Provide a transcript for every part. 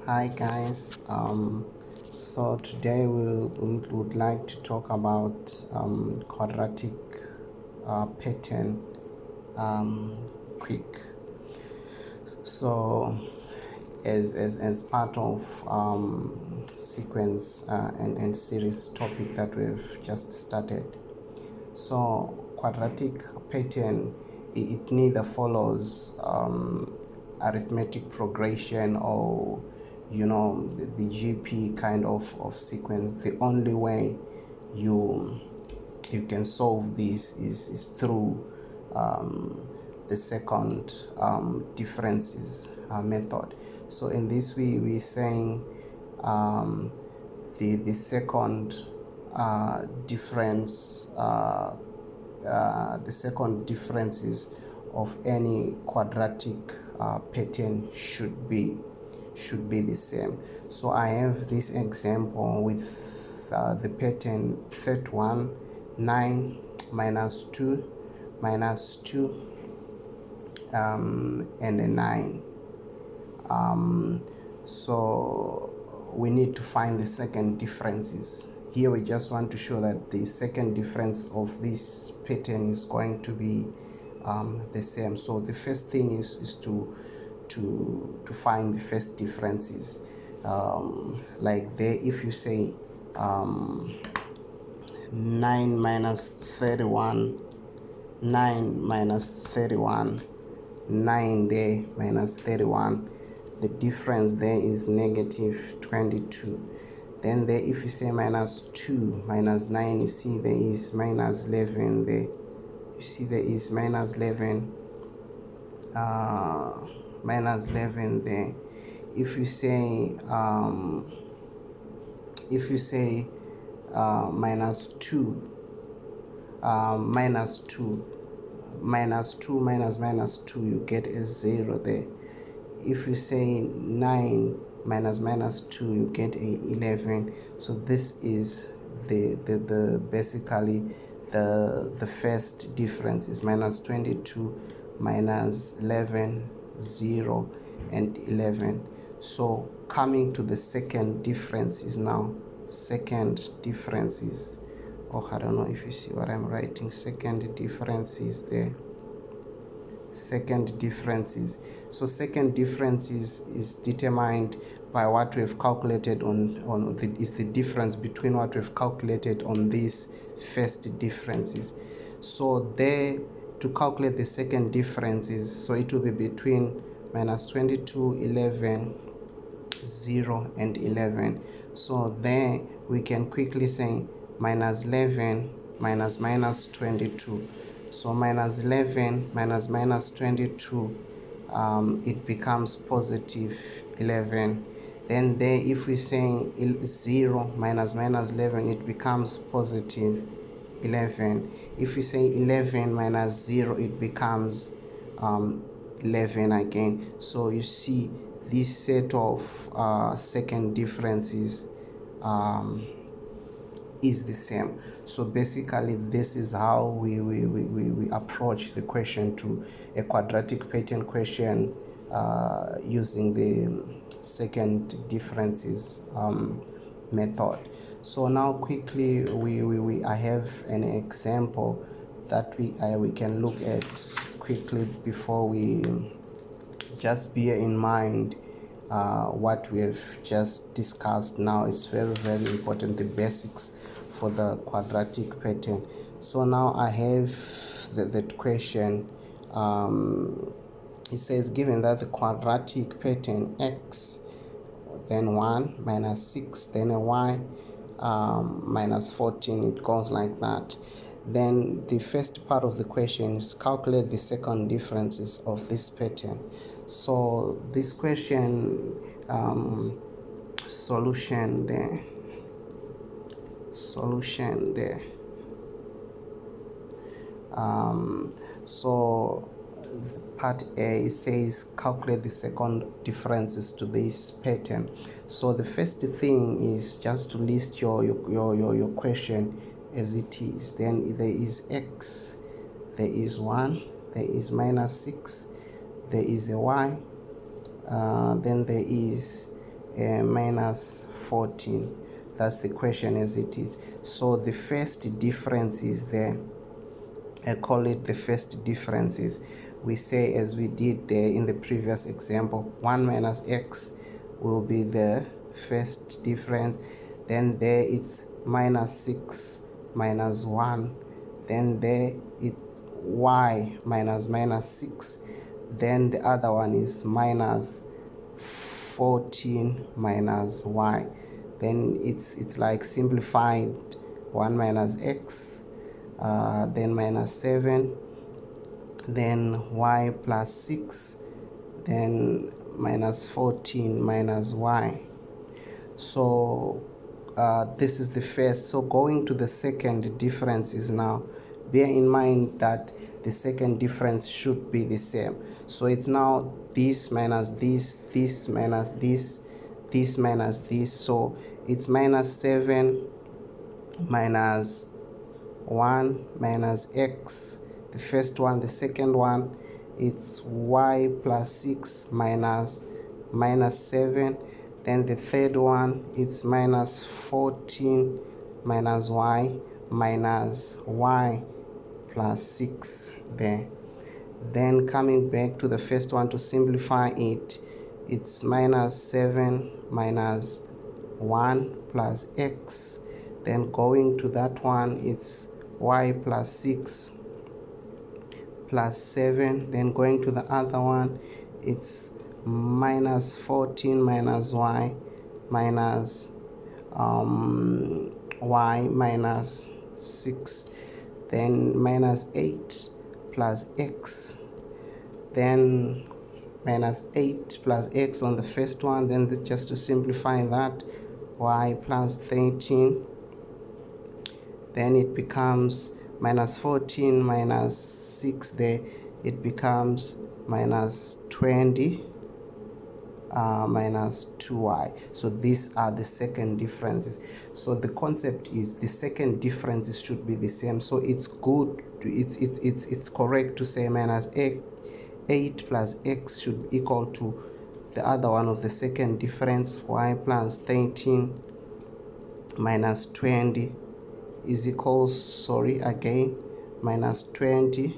Hi guys, so today we would like to talk about quadratic pattern quick. So as part of sequence and series topic that we've just started. So quadratic pattern, it neither follows arithmetic progression or the GP kind of sequence. The only way you can solve this is through the second differences method. So in this way we're saying the second difference the second differences of any quadratic pattern should be the same. So I have this example with the pattern 31 9 minus 2 minus 2 and a 9. So we need to find the second differences. Here we just want to show that the second difference of this pattern is going to be the same. So the first thing is to find the first differences. Like there, if you say 9 minus 31, 9 minus 31, 9 there minus 31, the difference there is negative 22. Then there, if you say minus 2 minus 9, you see there is minus 11 there. You see there is minus 11 minus 11 there. If you say minus 2 minus 2 minus 2 minus minus 2, you get a 0 there. If you say 9 minus minus 2, you get a 11. So this is the basically the first difference is minus 22 minus 11, 0 and 11. So coming to the second difference is now second difference is, oh, I don't know if you see what I'm writing. Second difference is there. Second differences. So second difference is determined by what we've calculated is the difference between what we've calculated on these first differences. So there, to calculate the second differences, so it will be between minus 22, 11, 0 and 11. So there we can quickly say minus 11 minus minus 22. So minus 11 minus minus 22, it becomes positive 11. Then there, if we say 0 minus minus 11, it becomes positive 11. If we say 11 minus 0, it becomes 11 again. So you see this set of second differences is the same. So basically this is how we approach the question to a quadratic pattern question using the second differences method. So now quickly I have an example that we can look at quickly before we just bear in mind what we have just discussed now is very important, the basics for the quadratic pattern. So now I have that question. It says given that the quadratic pattern x then 1 minus 6 then a y minus 14, it goes like that. Then the first part of the question is calculate the second differences of this pattern. So this question solution there so part A says calculate the second differences to this pattern. So the first thing is just to list your question as it is. Then there is x, there is 1, there is minus 6, there is a y, then there is minus 14. That's the question as it is. So the first difference is there. I call it the first differences. We say, as we did there in the previous example, 1 minus x will be the first difference. Then there it's minus 6 minus 1. Then there it's y minus 6. Then the other one is minus 14 minus y. Then it's like simplified 1 minus x, then minus 7, then y plus 6, then minus 14 minus y. So this is the first. So going to the second difference is now, bear in mind that the second difference should be the same. So it's now this minus this, this minus this, this minus this. So it's minus 7 minus 1 minus x, the first one. The second one, it's y plus 6 minus 7. Then the third one, it's minus 14 minus y minus y plus 6 there. Then coming back to the first one to simplify it, it's minus 7 minus 1 plus x. Then going to that one, it's y plus 6 plus 7. Then going to the other one, it's minus 14 minus y minus y minus 6. Then minus 8 plus x. Then minus 8 plus x on the first one. Then just to simplify that, y plus 13. Then it becomes minus 14 minus 6 there, it becomes minus 20 minus 2y. So these are the second differences. So the concept is the second differences should be the same. So it's good, it's correct to say minus 8 plus x should be equal to the other one of the second difference, y plus 13 minus 20 is equals, minus 20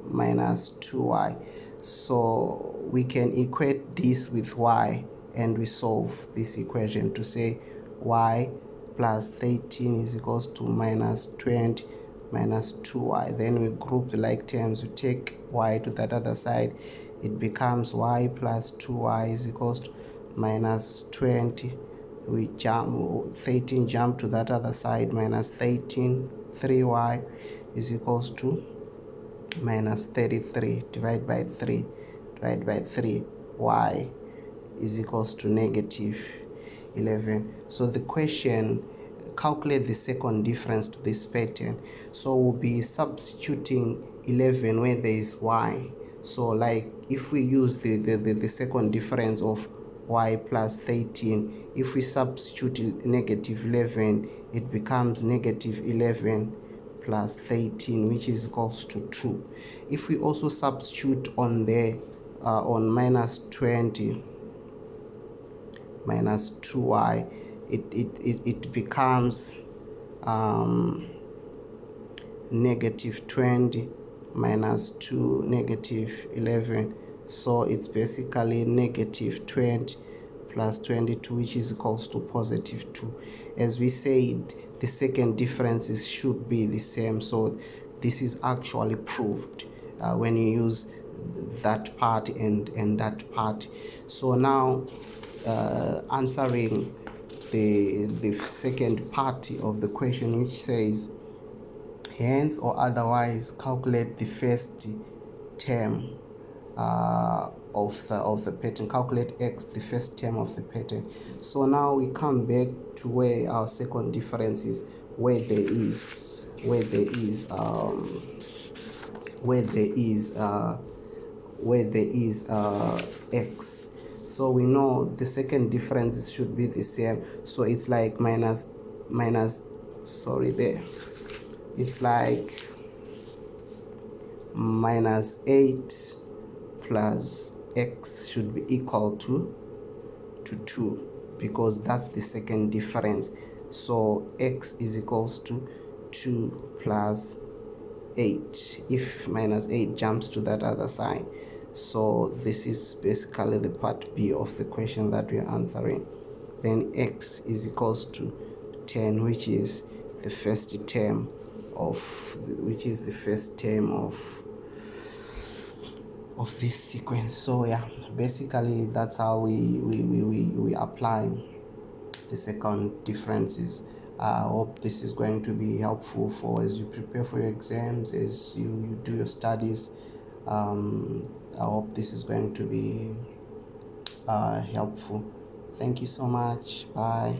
minus 2y. So we can equate this with y, and we solve this equation to say y plus 13 is equals to minus 20 minus 2y. Then we group the like terms, we take y to that other side, it becomes y plus 2y is equals to minus 20. We jump 13, jump to that other side, minus 13, 3y is equals to minus 33. Divide by 3, y is equals to negative 11. So the question, calculate the second difference to this pattern. So we'll be substituting 11 where there is y. So like if we use the second difference of y plus 13, if we substitute negative 11, it becomes negative 11 plus 13, which is equals to 2. If we also substitute on the on minus 20 minus 2y, it becomes negative 20 minus 2, negative 11. So it's basically negative 20 plus 22, which is equals to positive 2. As we said, the second differences should be the same. So this is actually proved when you use that part and that part. So now answering the second part of the question, which says hence or otherwise calculate the first term of the pattern. Calculate x, the first term of the pattern. So now we come back to where our second difference is, where there is x. So we know the second difference should be the same. So it's like it's like minus 8 plus x should be equal to to 2 because that's the second difference. So x is equals to 2 plus 8 if minus 8 jumps to that other side. So this is basically the part B of the question that we are answering. Then x is equals to 10, which is the first term of this sequence. So yeah, basically that's how we apply the second differences. I hope this is going to be helpful for as you prepare for your exams, as you do your studies. I hope this is going to be helpful. Thank you so much. Bye.